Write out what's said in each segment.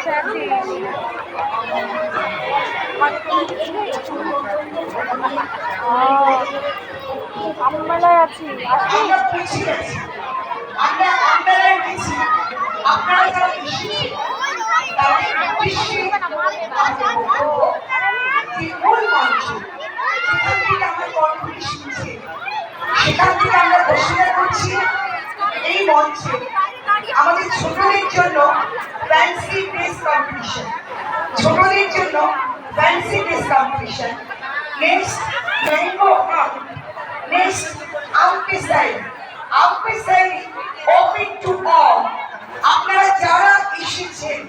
বসে আছি। আমি মেলায় আছি। আমরা বুঝে গেছি, আমরা আমবেলায় গেছি, আপনারা যারা এসেছেন তাদের উদ্দেশ্যে আমাদের বক্তব্য যে মূল মঞ্চ যেখান থেকে আমরা কণ্ঠটি শুনছি, সেখান থেকে আমরা ঘোষণা করছি এই মঞ্চে আমাদের ছোটদের জন্য ফ্যান্সি ড্রেস কম্পিটিশন, ছোটদের জন্য fancy dress competition. Next mango art, next outside open to all. আপনারা যারা এসেছেন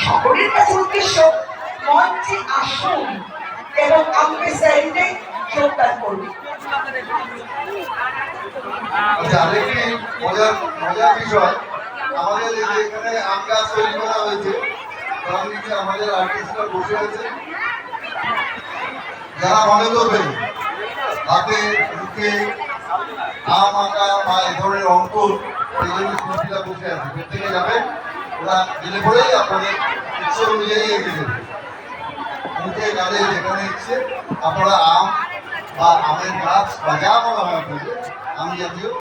সকলের কাছে উদ্দেশ্য মঞ্চে আসুন এবং আউটসাইডে যোগদান করুন। আরেকটি মজার বিষয়, আমাদের এখানে আম গাছ তৈরি করা হয়েছে, তার নিচে আমাদের আর্টিস্টরা বসে আছে। যারা মনে করবেন হাতে মুখে আম আঁকা বা এ ধরনের অঙ্কন, এই জন্য শিল্পীরা বসে আছে। প্রত্যেকে যাবেন, ওরা গেলে পরেই আপনাদের ইচ্ছে অনুযায়ী এগিয়ে দেবে। মুখে গালে যেখানে ইচ্ছে আপনারা আম বা আমের গাছ বা যা মনে হয় আপনাদের আম জাতীয়